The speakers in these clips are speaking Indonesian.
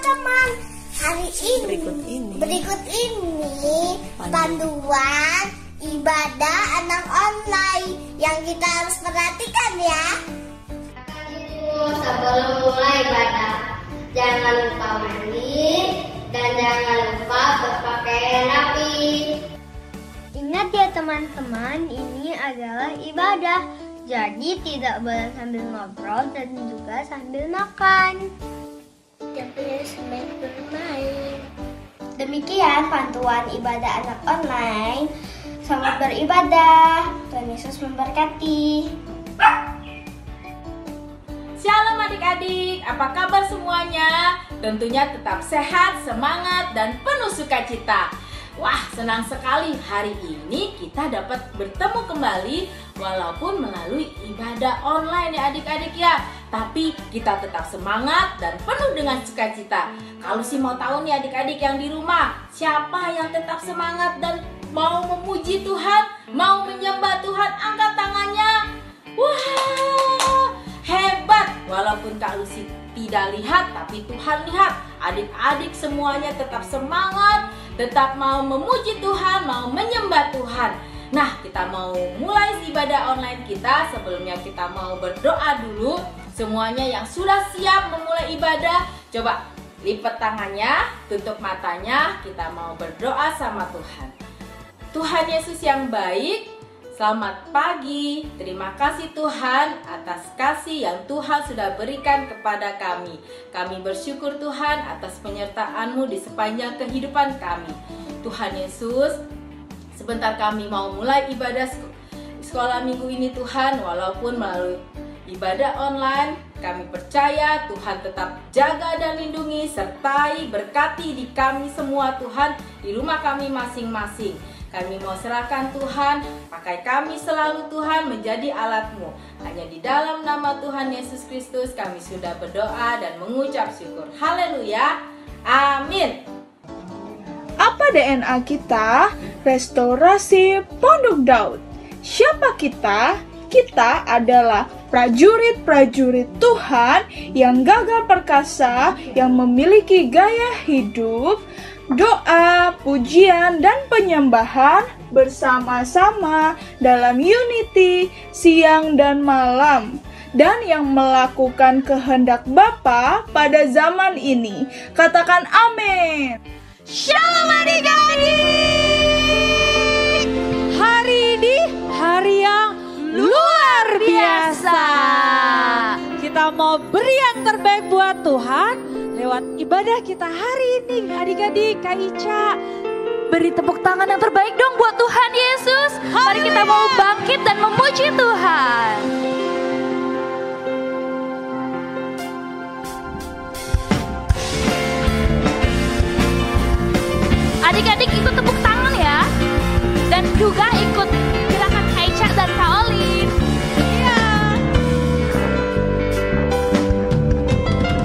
teman-teman, berikut ini panduan ibadah anak online yang kita harus perhatikan ya. Sebelum mulai ibadah, jangan lupa mandi dan jangan lupa berpakaian rapi. Ingat ya teman-teman, ini adalah ibadah. Jadi tidak boleh sambil ngobrol dan juga sambil makan. Tidak boleh sambil bermain. Demikian panduan ibadah anak online. Selamat beribadah. Tuhan Yesus memberkati. Shalom adik-adik, apa kabar semuanya? Tentunya tetap sehat, semangat, dan penuh sukacita. Wah, senang sekali hari ini kita dapat bertemu kembali walaupun melalui ibadah online ya adik-adik ya. Tapi kita tetap semangat dan penuh dengan sukacita. Kalau sih mau tahu nih adik-adik yang di rumah, siapa yang tetap semangat dan mau memuji Tuhan, mau menyembah Tuhan, angkat tangannya. Wah, hebat. Walaupun Kak Lucy tidak lihat, tapi Tuhan lihat. Adik-adik semuanya tetap semangat, tetap mau memuji Tuhan, mau menyembah Tuhan. Nah, kita mau mulai ibadah online kita. Sebelumnya kita mau berdoa dulu. Semuanya yang sudah siap memulai ibadah, coba lipat tangannya, tutup matanya. Kita mau berdoa sama Tuhan. Tuhan Yesus yang baik, selamat pagi. Terima kasih Tuhan atas kasih yang Tuhan sudah berikan kepada kami. Kami bersyukur Tuhan atas penyertaan-Mu di sepanjang kehidupan kami. Tuhan Yesus, sebentar kami mau mulai ibadah sekolah minggu ini Tuhan. Walaupun melalui ibadah online, kami percaya Tuhan tetap jaga dan lindungi, sertai, berkati di kami semua Tuhan, di rumah kami masing-masing. Kami mau serahkan Tuhan, pakai kami selalu Tuhan menjadi alat-Mu. Hanya di dalam nama Tuhan Yesus Kristus kami sudah berdoa dan mengucap syukur. Haleluya, amin. Apa DNA kita? Restorasi Pondok Daud. Siapa kita? Kita adalah prajurit-prajurit Tuhan yang gagah perkasa, yang memiliki gaya hidup, doa, pujian, dan penyembahan bersama-sama dalam unity siang dan malam, dan yang melakukan kehendak Bapa pada zaman ini. Katakan amin. Shalom adik-adik. Hari ini hari yang luar biasa. Kita mau beri yang terbaik buat Tuhan lewat ibadah kita hari ini. Adik-adik, Kak Ica, beri tepuk tangan yang terbaik dong buat Tuhan Yesus. Mari kita mau bangkit dan memuji Tuhan. Adik-adik ikut tepuk tangan ya. Dan juga ikut gerakan Kak Ica dan Kak Olin. Iya.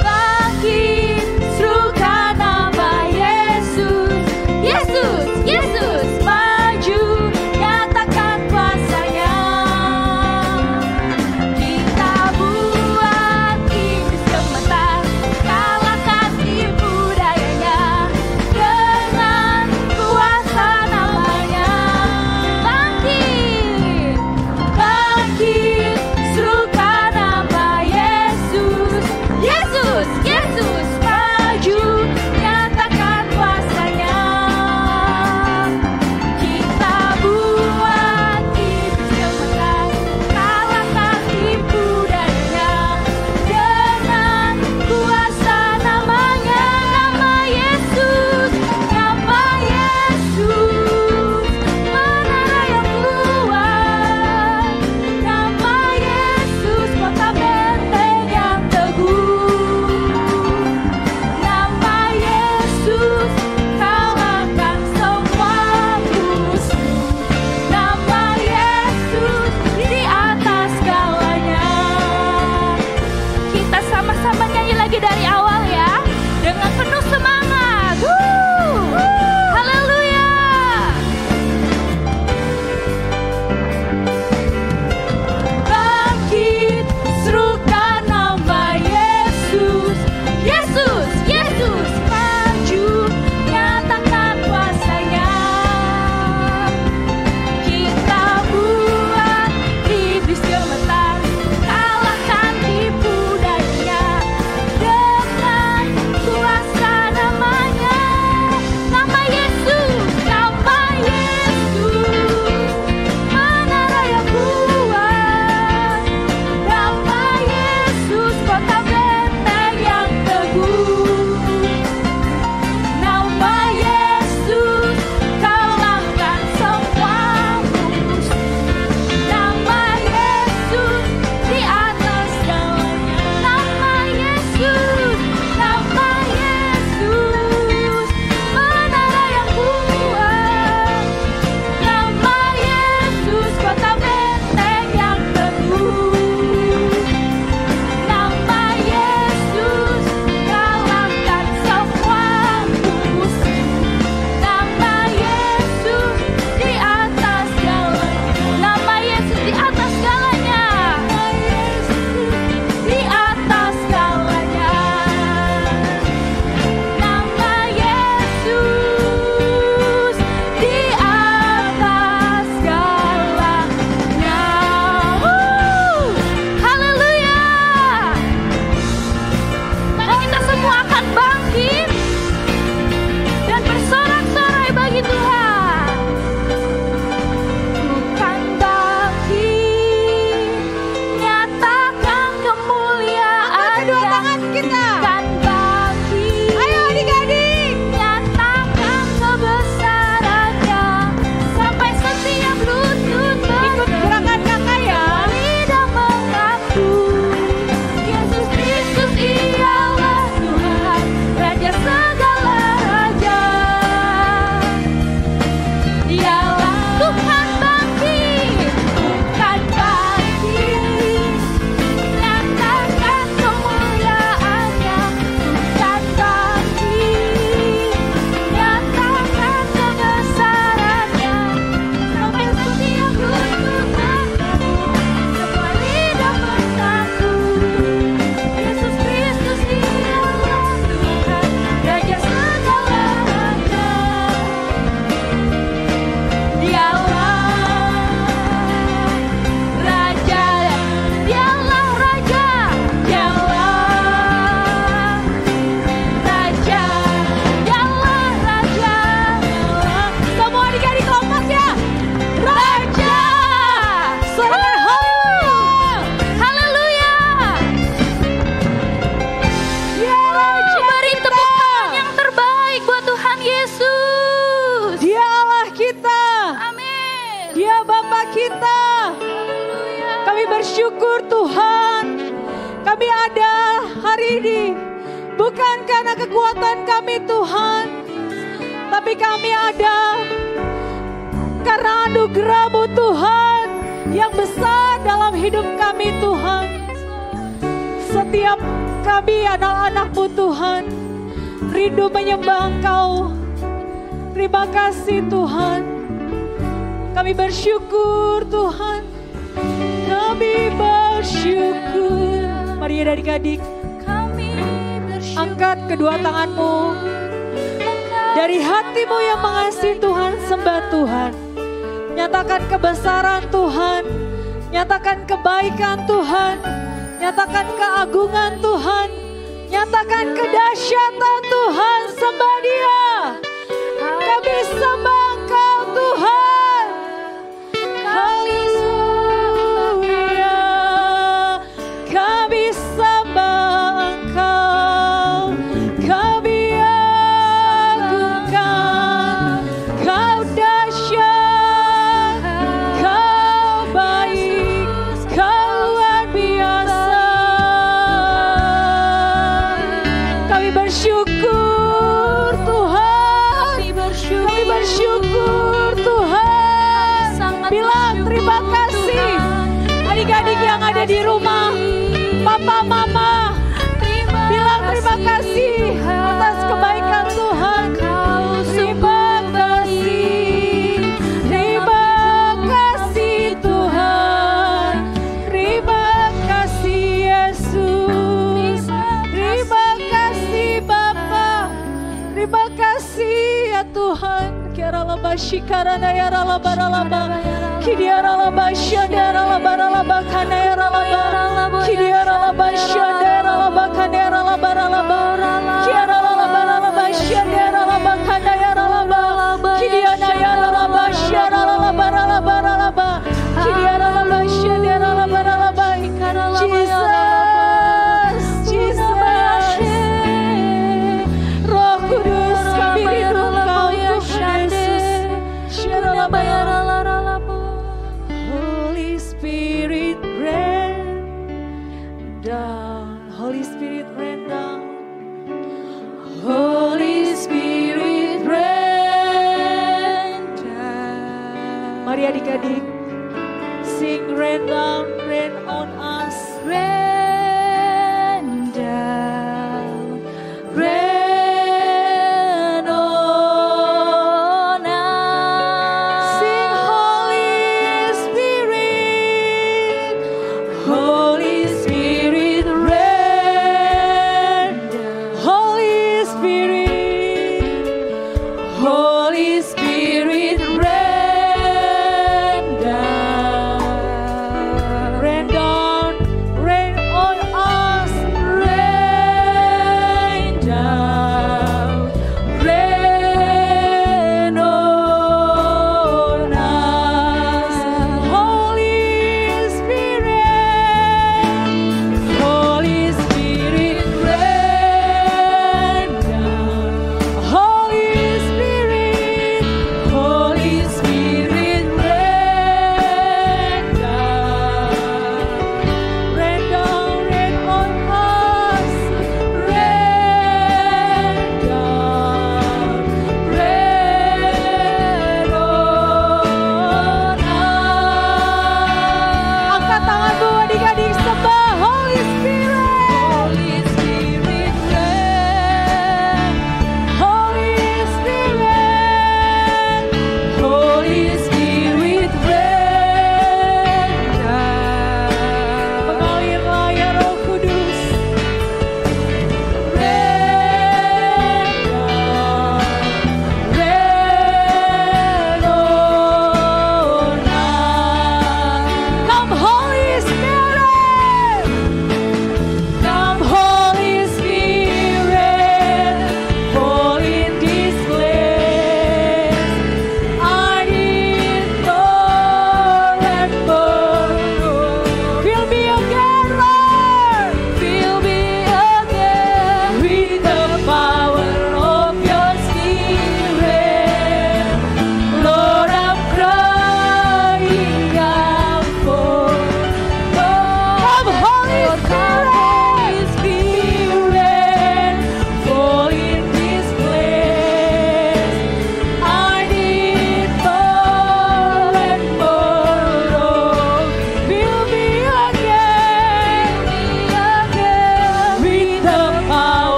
Bangkit, serukan nama Yesus. Yesus, Yesus, maju, nyatakan kuasa-Nya. Kita buat iblis gemetar, kalahkan tipu dayanya. Dengan kuasa namanya, bangkit. kita. Kami bersyukur Tuhan, kami ada hari ini bukan karena kekuatan kami Tuhan, tapi kami ada karena anugerah-Mu Tuhan yang besar dalam hidup kami Tuhan. Setiap kami anak-anak-Mu Tuhan rindu menyembah Engkau. Terima kasih Tuhan. Kami bersyukur Tuhan. Kami bersyukur. Mari adik-adik, angkat kedua tanganmu. Dari hatimu yang mengasihi Tuhan, sembah Tuhan. Nyatakan kebesaran Tuhan. Nyatakan kebaikan Tuhan. Nyatakan keagungan Tuhan. Nyatakan kedahsyatan Tuhan. Sembah Dia. Kami sembah Engkau Tuhan. Haleluya. Kami sembah Engkau. Kami agungkan. Kau dahsyat. Kau baik. Kau luar biasa. Kami bersyukur Tuhan. Kami bersyukur Tuhan. Bilang terima kasih adik-adik yang ada di rumah, papa mama. Bilang terima kasih atas kebaikan Tuhan. Terima kasih. Terima kasih Tuhan. Terima kasih Yesus. Terima kasih Bapa. Terima kasih ya Tuhan. Kiaralaba shikarana yaralaba ralaba. Kidiaralaba shandaralaba ralaba kanayaralaba. Kidiaralaba shandaralaba kanayaralaba ralaba. Kiaralaba ralaba shandaralaba kanayaralaba. Kidiana yaralaba shandaralaba ralaba ralaba. Kidiaralaba shandaralaba ralaba. Jesus, Jesus. Roh Kudus kami rindu Engkau Tuhan Yesus. Holy Spirit rain down. Holy Spirit rain down. Holy Spirit rain down. Mari adik-adik sing rain down, rain on us. Rain down, rain on us. Sing Holy Spirit, Holy Spirit rain down. Holy Spirit, Holy Spirit rain down. Rain down, rain on us. Rain down, rain on us. Holy Spirit, Holy Spirit rain down. Holy Spirit,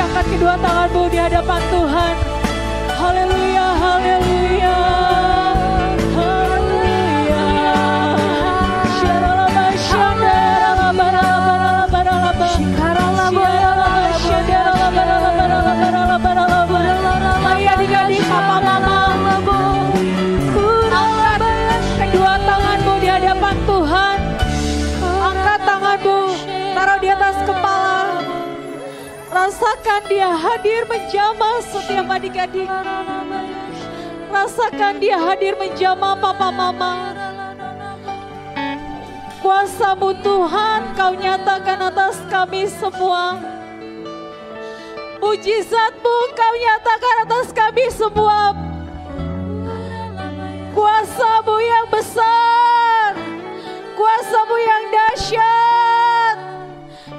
angkat kedua tanganmu di hadapan Tuhan. Haleluya, haleluya, haleluya. Syaralaba, syaralaba, syaralaba, mari adik-adik, papa mama, angkat kedua tanganmu di hadapan Tuhan. Angkat tanganmu, taruh di atas kepala. Rasakan dia hadir menjamah setiap adik-adik. Rasakan dia hadir menjamah papa mama. Kuasa-Mu Tuhan Kau nyatakan atas kami semua. Mujizat-Mu Kau nyatakan atas kami semua. Kuasa-Mu yang besar, kuasa-Mu yang dahsyat,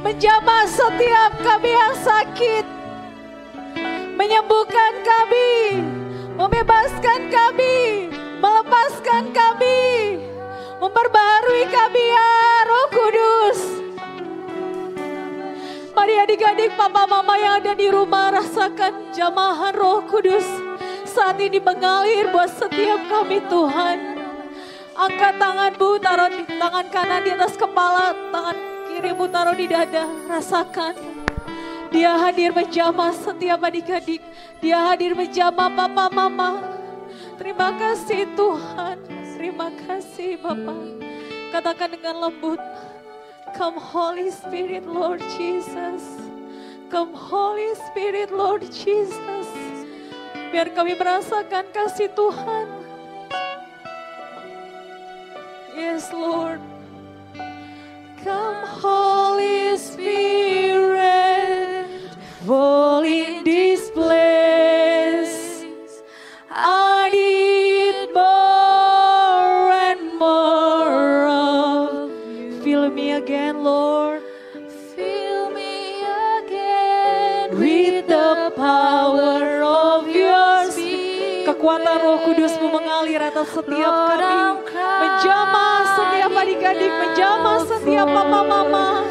menjamah setiap kami yang sakit, menyembuhkan kami, membebaskan kami, melepaskan kami, memperbaharui kami ya Roh Kudus. Mari adik-adik, papa mama yang ada di rumah, rasakan jamahan Roh Kudus saat ini mengalir buat setiap kami Tuhan. Angkat tanganmu, taruh di tangan kanan di atas kepala, tangan kirimu taruh di dada, rasakan. Dia hadir menjamah setiap adik-adik, dia hadir menjamah papa mama. Terima kasih Tuhan, terima kasih Bapa. Katakan dengan lembut, come Holy Spirit Lord Jesus, come Holy Spirit Lord Jesus. Biar kami merasakan kasih Tuhan. Yes Lord. Come Holy Spirit, fall in this place. I need more and more of you. Fill me again, Lord. Fill me again with the power of your Spirit. Kekuatan Roh Kudus-Mu mengalir atas setiap kami, menjamah setiap adik-adik, menjamah setiap papa mama.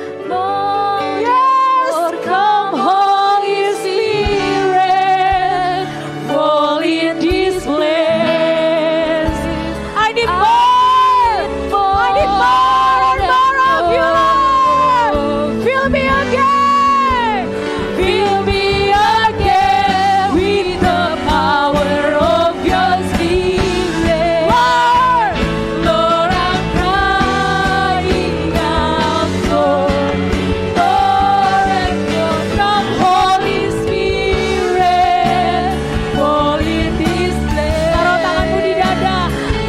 Yes, come Holy Spirit, fall in this place. I need more, I need more and more of you, Lord. Fill me again, fill me again with the power of your Spirit. Lord, I'm crying out for more and more. Come Holy Spirit, fall in this place. Taruh tanganmu di dada.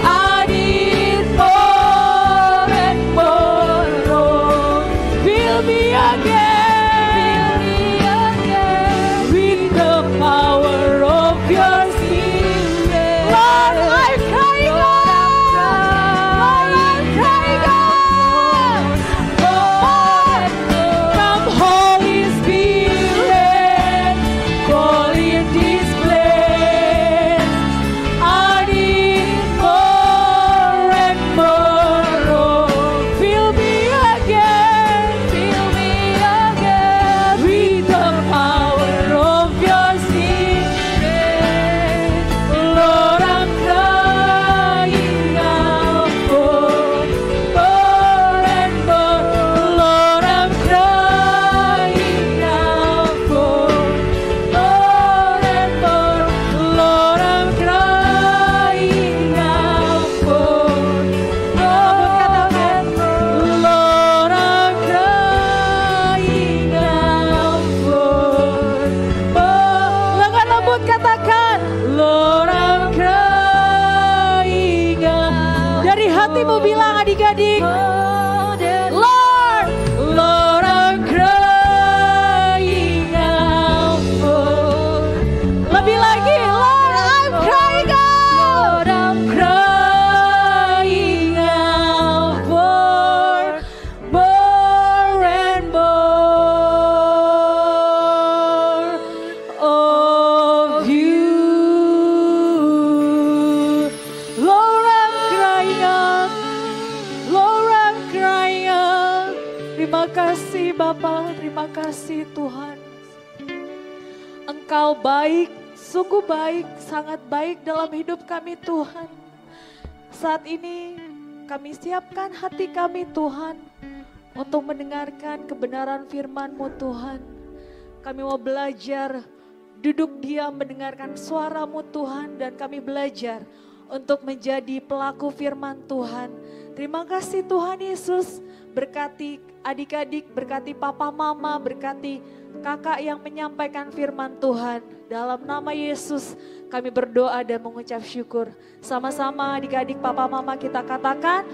I need more and more, Lord. Fill me again, with the power of your Spirit. Lord, I'm crying out. Lord, I'm crying out. Lord, come Holy Spirit, fall in this place. I need more and more, Lord. Fill me again, with the power of your Spirit. Lord, I'm crying out for more and more. Lord, I'm crying out for more and more. Lord, I'm crying out for more and more. Lord, I'm crying out for more. Lengan lembut katakan, Lord, I'm crying out. Dari hatimu bilang adik-adik, Lord, Lord, I'm crying out for. Lebih lagi, Lord, I'm crying out. Lord, I'm crying out for more and more of you. Lord, I'm crying out. Lord, I'm crying out. Terima kasih Bapa, terima kasih Tuhan. Engkau baik, sungguh baik, sangat baik dalam hidup kami Tuhan. Saat ini kami siapkan hati kami Tuhan untuk mendengarkan kebenaran firman-Mu Tuhan. Kami mau belajar duduk diam mendengarkan suara-Mu Tuhan, dan kami belajar untuk menjadi pelaku firman Tuhan. Terima kasih Tuhan Yesus, berkati adik-adik, berkati papa mama, berkati kakak yang menyampaikan firman Tuhan. Dalam nama Yesus kami berdoa dan mengucap syukur. Sama-sama adik-adik, papa mama kita katakan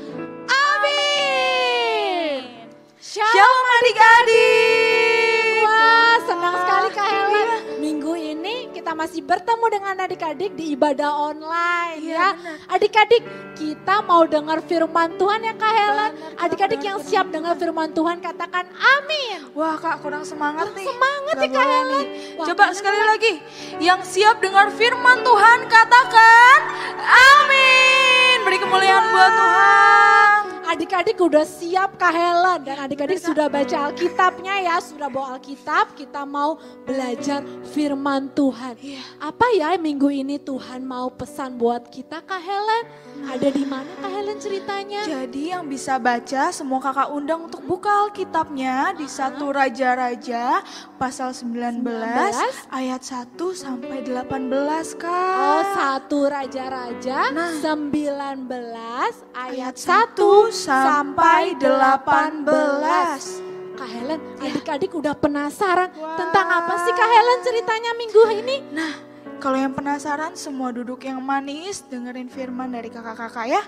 amin. Shalom adik-adik. Wah, senang sekali Kak Helen. Minggu ini kita masih bertemu dengan adik-adik di ibadah online ya. Adik-adik, kita mau dengar firman Tuhan ya Kak Helen. Adik-adik yang siap dengar firman Tuhan katakan amin. Wah Kak, kurang semangat nih. Semangat ya Gak Kak boleh Helen. nih. Wah, Coba sekali lagi, yang siap dengar firman Tuhan katakan amin. Beri kemuliaan buat Tuhan. Adik-adik udah siap Kak Helen, dan adik-adik sudah baca Alkitabnya ya, sudah bawa Alkitab, kita mau belajar firman Tuhan. Apa ya minggu ini Tuhan mau pesan buat kita Kak Helen? Ada di mana Kak Helen ceritanya? Jadi yang bisa baca, semua kakak undang untuk buka Alkitabnya di 1 Raja-Raja pasal 19 ayat 1 sampai 18 Kak. Oh, 1 Raja-Raja 19 ayat 1 sampai 18. Kak Helen, adik-adik udah penasaran tentang apa sih Kak Helen ceritanya minggu ini? Nah, kalau yang penasaran semua duduk yang manis dengerin firman dari kakak-kakak ya.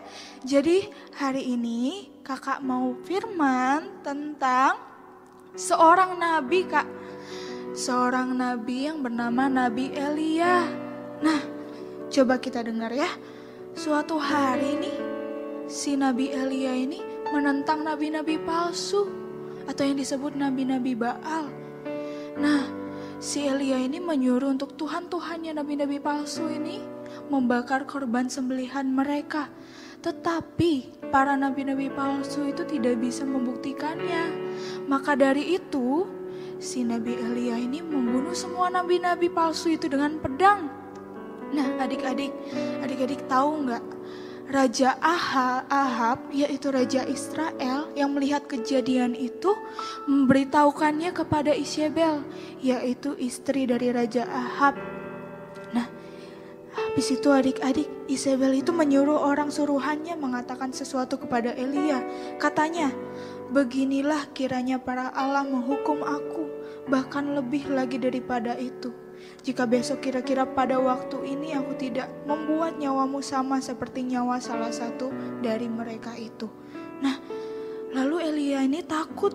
Jadi hari ini kakak mau firman tentang seorang nabi Kak. Seorang nabi yang bernama Nabi Elia. Nah, coba kita dengar ya. Suatu hari nih, si Nabi Elia ini menentang nabi-nabi palsu atau yang disebut nabi-nabi Baal. Nah, si Elia ini menyuruh untuk Tuhan-Tuhannya nabi-nabi palsu ini membakar korban sembelihan mereka. Tetapi para nabi-nabi palsu itu tidak bisa membuktikannya. Maka dari itu, si Nabi Elia ini membunuh semua nabi-nabi palsu itu dengan pedang. Nah, adik-adik tahu nggak? Raja Ahab, yaitu Raja Israel yang melihat kejadian itu memberitahukannya kepada Isabel, yaitu istri dari Raja Ahab. Nah, habis itu adik-adik, Isabel itu menyuruh orang suruhannya mengatakan sesuatu kepada Elia. Katanya, beginilah kiranya para Allah menghukum aku, bahkan lebih lagi daripada itu. Jika besok kira-kira pada waktu ini aku tidak membuat nyawamu sama seperti nyawa salah satu dari mereka itu. Nah, lalu Elia ini takut.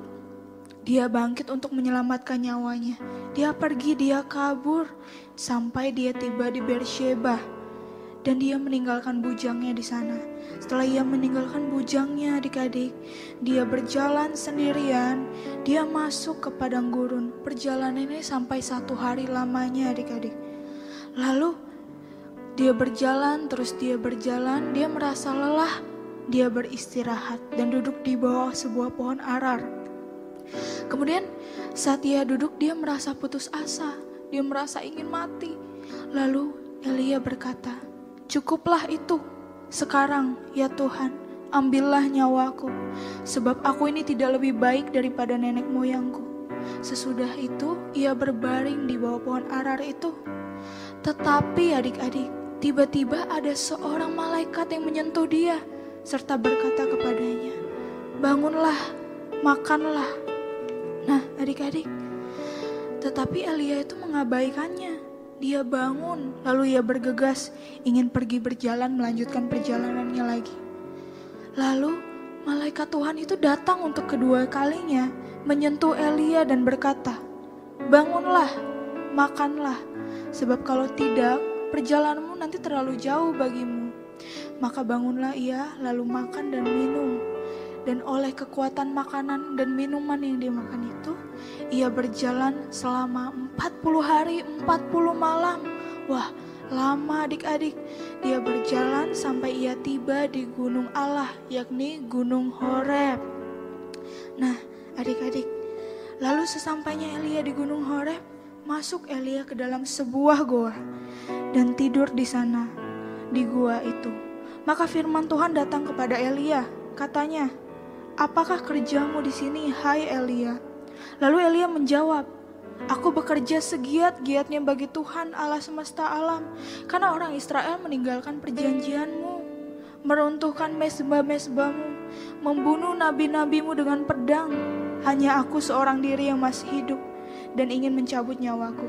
Dia bangkit untuk menyelamatkan nyawanya. Dia pergi, dia kabur sampai dia tiba di Beersheba. Dan dia meninggalkan bujangnya di sana. Setelah ia meninggalkan bujangnya adik-adik, dia berjalan sendirian. Dia masuk ke padang gurun. Perjalanan ini sampai 1 hari lamanya adik-adik. Lalu dia berjalan, terus dia berjalan. Dia merasa lelah. Dia beristirahat dan duduk di bawah sebuah pohon arar. Kemudian saat dia duduk, dia merasa putus asa. Dia merasa ingin mati. Lalu Elia berkata, "Cukuplah itu. Sekarang ya Tuhan, ambillah nyawaku, sebab aku ini tidak lebih baik daripada nenek moyangku." Sesudah itu ia berbaring di bawah pohon arar itu. Tetapi adik-adik, tiba-tiba ada seorang malaikat yang menyentuh dia serta berkata kepadanya, "Bangunlah, makanlah." Nah adik-adik, tetapi Elia itu mengabaikannya. Dia bangun, lalu ia bergegas, ingin pergi berjalan melanjutkan perjalanannya lagi. Lalu malaikat Tuhan itu datang untuk kedua kalinya, menyentuh Elia dan berkata, "Bangunlah, makanlah, sebab kalau tidak, perjalananmu nanti terlalu jauh bagimu." Maka bangunlah ia, lalu makan dan minum. Dan oleh kekuatan makanan dan minuman yang dia makan itu, ia berjalan selama 40 hari, 40 malam. Wah, lama adik-adik. Dia berjalan sampai ia tiba di gunung Allah, yakni Gunung Horeb. Nah, adik-adik, lalu sesampainya Elia di Gunung Horeb, masuk Elia ke dalam sebuah goa dan tidur di sana, di gua itu. Maka firman Tuhan datang kepada Elia, katanya, "Apakah kerjamu di sini, hai Elia?" Lalu Elia menjawab, "Aku bekerja segiat-giatnya bagi Tuhan Allah semesta alam, karena orang Israel meninggalkan perjanjianmu, meruntuhkan mezbah-mezbahmu, membunuh nabi-nabimu dengan pedang. Hanya aku seorang diri yang masih hidup dan ingin mencabut nyawaku."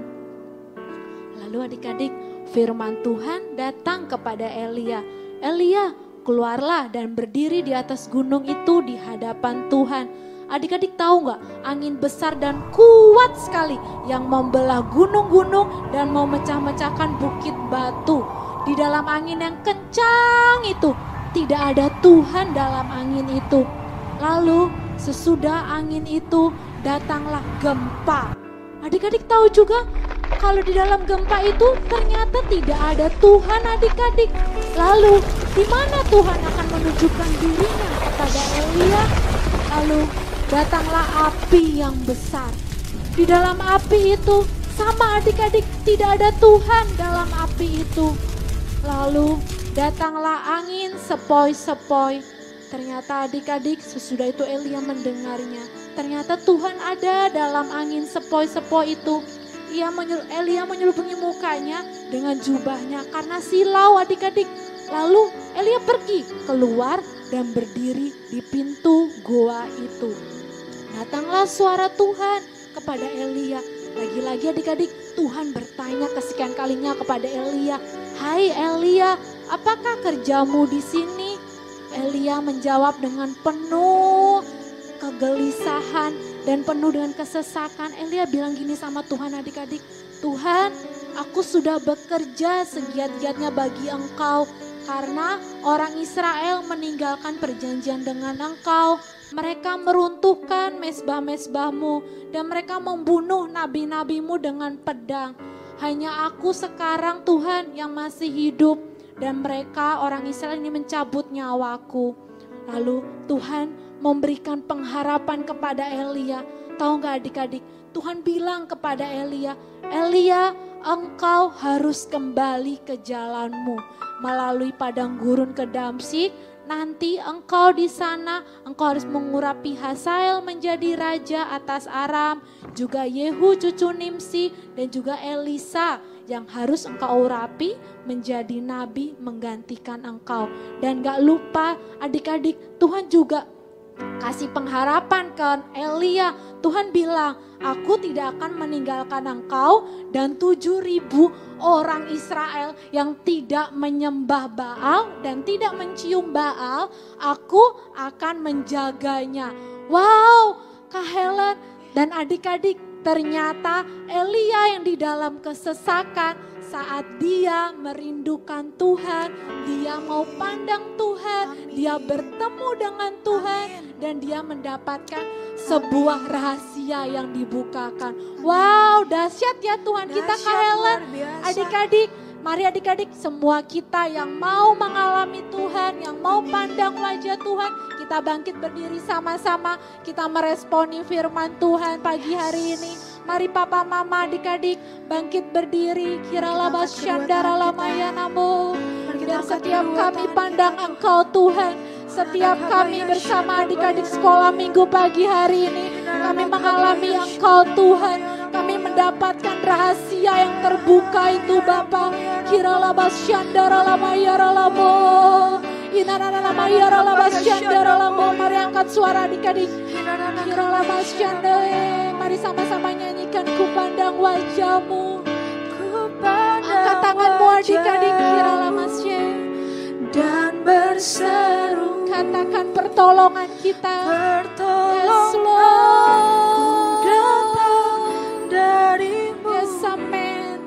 Lalu adik-adik, firman Tuhan datang kepada Elia. "Elia, keluarlah dan berdiri di atas gunung itu di hadapan Tuhan." Adik-adik tahu gak, angin besar dan kuat sekali yang membelah gunung-gunung dan memecah-mecahkan bukit batu. Di dalam angin yang kencang itu, tidak ada Tuhan dalam angin itu. Lalu sesudah angin itu datanglah gempa. Adik-adik tahu juga kalau di dalam gempa itu ternyata tidak ada Tuhan adik-adik. Lalu di mana Tuhan akan menunjukkan dirinya kepada Elia? Lalu datanglah api yang besar. Di dalam api itu sama adik-adik, tidak ada Tuhan dalam api itu. Lalu datanglah angin sepoi-sepoi. Ternyata adik-adik sesudah itu Elia mendengarnya. Ternyata Tuhan ada dalam angin sepoi-sepoi itu. Elia menyelubungi mukanya dengan jubahnya karena silau adik-adik. Lalu Elia pergi keluar dan berdiri di pintu goa itu. Datanglah suara Tuhan kepada Elia. Lagi-lagi adik-adik, Tuhan bertanya kesekian kalinya kepada Elia, "Hai Elia, apakah kerjamu di sini?" Elia menjawab dengan penuh kegelisahan dan penuh dengan kesesakan. Elia bilang gini sama Tuhan adik-adik, "Tuhan, aku sudah bekerja segiat-giatnya bagi Engkau karena orang Israel meninggalkan perjanjian dengan Engkau. Mereka meruntuhkan mezbah-mezbahmu dan mereka membunuh nabi-nabimu dengan pedang. Hanya aku sekarang Tuhan yang masih hidup dan mereka orang Israel ini mencabut nyawaku." Lalu Tuhan memberikan pengharapan kepada Elia. Tahu gak adik-adik, Tuhan bilang kepada Elia, "Elia, engkau harus kembali ke jalanmu melalui padang gurun ke Damsyik. Nanti engkau di sana, engkau harus mengurapi Hazael menjadi raja atas Aram, juga Yehu cucu Nimsi dan juga Elisa yang harus engkau urapi menjadi nabi menggantikan engkau." Dan gak lupa adik-adik, Tuhan juga kasih pengharapan ke Elia. Tuhan bilang, "Aku tidak akan meninggalkan engkau dan 7.000 orang Israel yang tidak menyembah Baal dan tidak mencium Baal, aku akan menjaganya." Wow, Kak Helen dan adik-adik, ternyata Elia yang di dalam kesesakan, saat dia merindukan Tuhan, dia mau pandang Tuhan, dia bertemu dengan Tuhan, dan dia mendapatkan sebuah rahasia yang dibukakan. Wow, dahsyat ya Tuhan kita, Kak Helen. Adik-adik, mari adik-adik semua kita yang mau mengalami Tuhan, yang mau pandang wajah Tuhan, kita bangkit berdiri sama-sama, kita meresponi firman Tuhan pagi hari ini. Mari papa mama adik-adik bangkit berdiri, kiralah basyandara lamaya namo. Dan setiap kami pandang Engkau Tuhan, setiap kami bersama adik-adik sekolah minggu pagi hari ini, kami mengalami Engkau Tuhan. Kami mendapatkan rahasia yang terbuka itu Bapa. Kiralah basyandara lamaya ralamo. Inanana lamaya ralabasyandara lamo. Mari angkat suara adik-adik. Kiralah basyandara. Mari sama-sama nyanyikan ku pandang wajahmu. Angkat tanganmu adik-adik, kiralah masya. Dan berseru, katakan pertolongan kita. Yes, Lord. datang darimu. Yes, amen.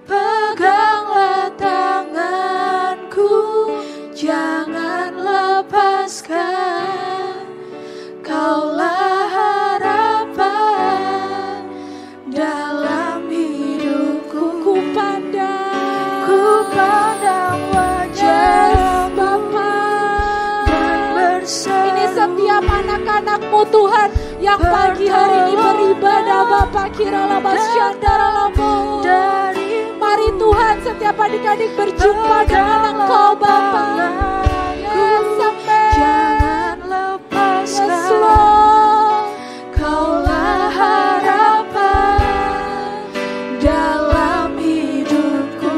Peganglah tanganku, jangan lepaskan. Kaulah harapan dalam hidupku. Ku pandang wajah Bapa. dan berseru. Ini setiap anak-anak-Mu Tuhan yang pagi hari ini beribadah Bapak Kirala Basyandara Lamo. Mari Tuhan setiap adik-adik berjumpa dengan Engkau Bapa. Yes, amen. Jangan lepaskan. Yes, Lord. Kaulah harapan dalam hidupku.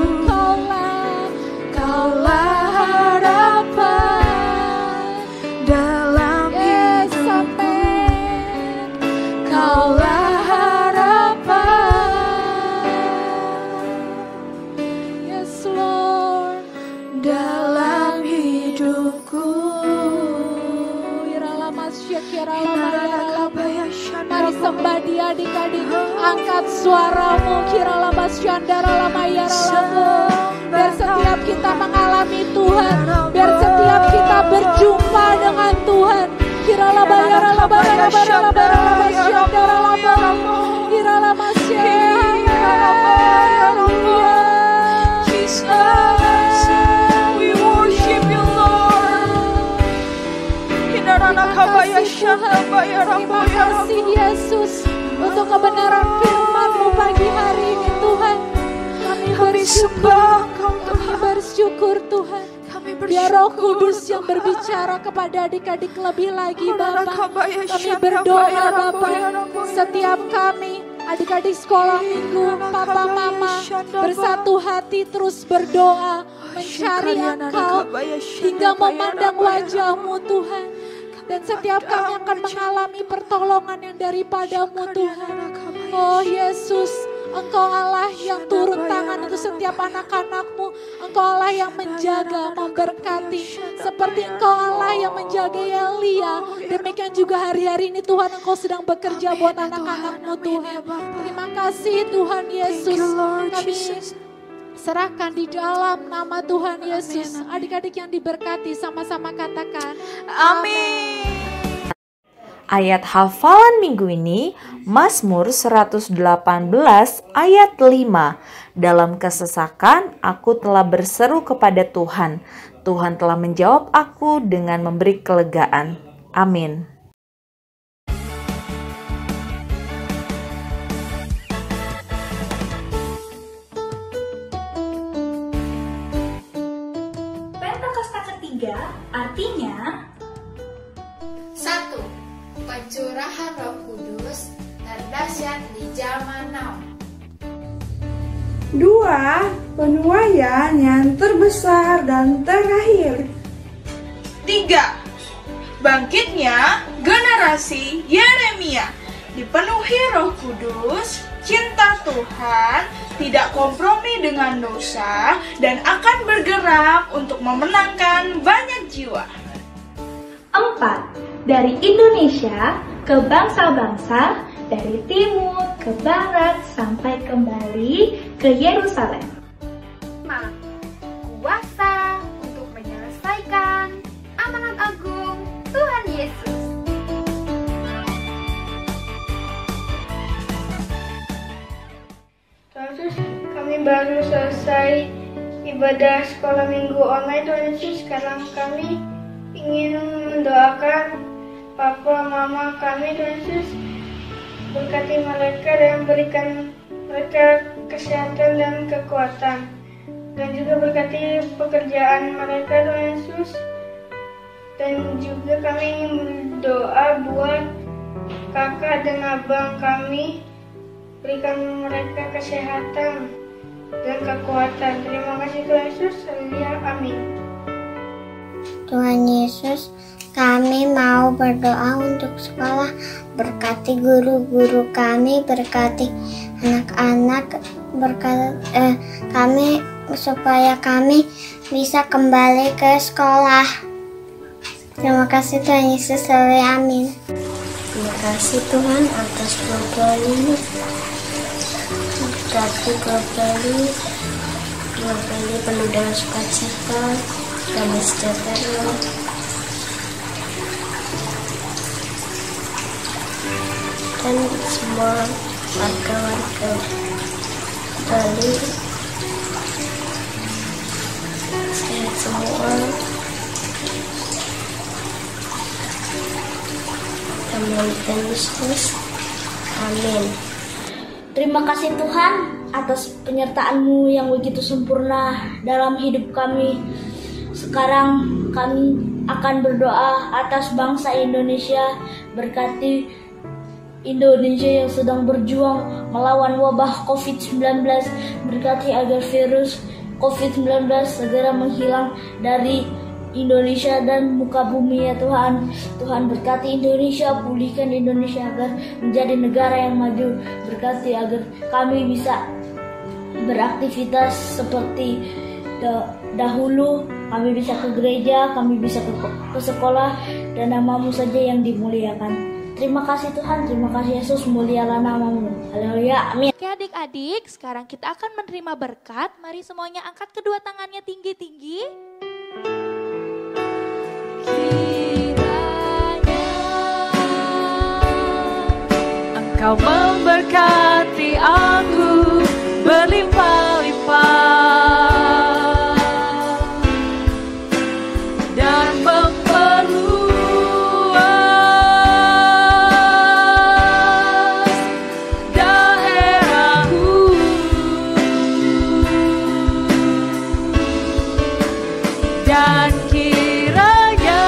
Kaulah harapan dalam Yes, hidupku. amen. Kaulah harapan Yes, Lord. dalam hidupku. Mari sembah dia adik-adik. Angkat suaramu Kirala Basyandara Lamayara Lamo. Biar setiap kita mengalami Tuhan, biar setiap kita berjumpa dengan Tuhan. Kirala Bayara Labayara Labayara Basyandara Lamo. Kirala Jesus, we worship you, Lord. Terima kasih Yesus untuk kebenaran firman-Mu pagi hari ini Tuhan. Kami bersyukur Tuhan. Biar Roh Kudus yang berbicara kepada adik-adik lebih lagi Bapak. Kami berdoa Bapak, setiap kami adik-adik sekolah minggu, Papa Mama bersatu hati terus berdoa, mencari Engkau hingga memandang wajah-Mu Tuhan. Dan setiap kami akan mengalami pertolongan yang daripada-Mu Tuhan. Oh Yesus, Engkau Allah yang turun tangan untuk setiap anak-anak-Mu. Engkau Allah yang menjaga, memberkati. Seperti Engkau Allah yang menjaga Elia. Demikian juga hari-hari ini Tuhan Engkau sedang bekerja buat anak-anak-Mu Tuhan. Terima kasih Tuhan Yesus. Kami serahkan di dalam nama Tuhan Yesus. Adik-adik yang diberkati sama-sama katakan Amin. Ayat hafalan minggu ini Mazmur 118 ayat 5. Dalam kesesakan aku telah berseru kepada Tuhan. Tuhan telah menjawab aku dengan memberi kelegaan. Amin. Pentakosta ketiga artinya 1. Pencurahan Roh Kudus terdahsyat di zaman now. 2. Penuaian yang terbesar dan terakhir. 3. Bangkitnya generasi Yeremia. Dipenuhi Roh Kudus, cinta Tuhan, tidak kompromi dengan dosa, dan akan bergerak untuk memenangkan banyak jiwa. 4. Dari Indonesia ke bangsa-bangsa, dari timur ke barat sampai kembali ke Yerusalem. 5. Kuasa untuk menyelesaikan amanat agung Tuhan Yesus. Terus kami baru selesai ibadah sekolah minggu online Tuhan Yesus. Sekarang kami ingin mendoakan Papa, Mama kami Tuhan Yesus. Berkati mereka dan berikan mereka kesehatan dan kekuatan. Dan juga berkati pekerjaan mereka Tuhan Yesus. Dan juga kami ingin berdoa buat kakak dan abang kami. Berikan mereka kesehatan dan kekuatan. Terima kasih Tuhan Yesus. Haleluya. Amin. Tuhan Yesus, kami mau berdoa untuk sekolah. Berkati guru-guru kami, berkati anak-anak, berkati kami supaya kami bisa kembali ke sekolah. Terima kasih Tuhan Yesus. Haleluya. Amin. Terima kasih Tuhan atas keluarga ini. Berkati keluarga ini penuh dengan sukacita, damai sejahtera. Dan semua warga-warga Bali sehat semua. Tuhan Yesus. Amin. Terima kasih Tuhan atas penyertaan-Mu yang begitu sempurna dalam hidup kami. Sekarang kami akan berdoa atas bangsa Indonesia. Berkati Indonesia yang sedang berjuang melawan wabah COVID-19. Berkati agar virus COVID-19 segera menghilang dari Indonesia dan muka bumi ya Tuhan. Tuhan berkati Indonesia, pulihkan Indonesia agar menjadi negara yang maju. Berkati agar kami bisa beraktivitas seperti dahulu. Kami bisa ke gereja, kami bisa ke sekolah, dan nama-Mu saja yang dimuliakan. Terima kasih Tuhan, terima kasih Yesus, mulialah nama-Mu. Haleluya, amin. Oke adik-adik, sekarang kita akan menerima berkat. Mari semuanya angkat kedua tangannya tinggi-tinggi. Engkau memberkati aku berlimpah-limpah dan memperluas daerahku, dan kiranya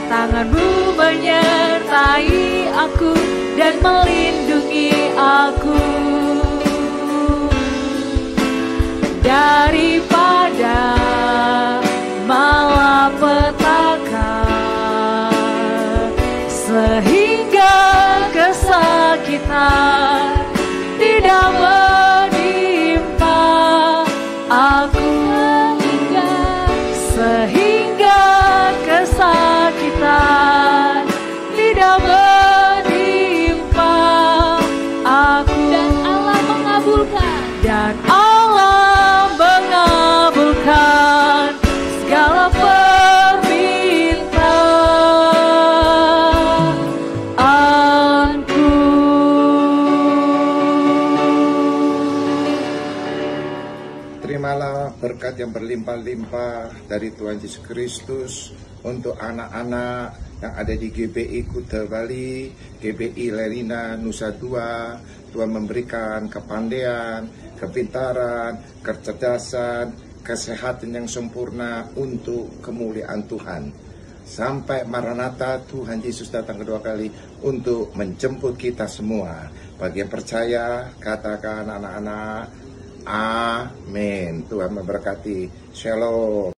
tangan-Mu menyertai aku dan melindungi aku daripada malapetaka, sehingga kesakitan tidak menimpa aku, sehingga kesakitan tidak menimpa aku. Dan Allah mengabulkan segala permintaanku. Terimalah berkat yang berlimpah-limpah dari Tuhan Yesus Kristus untuk anak-anak yang ada di GBI Kuta Bali, GBI Lerina Nusa Dua. Tuhan memberikan kepandaian, kepintaran, kecerdasan, kesehatan yang sempurna untuk kemuliaan Tuhan. Sampai Maranatha, Tuhan Yesus datang kedua kali untuk menjemput kita semua. Bagi yang percaya, katakan anak-anak, amin. Tuhan memberkati. Shalom.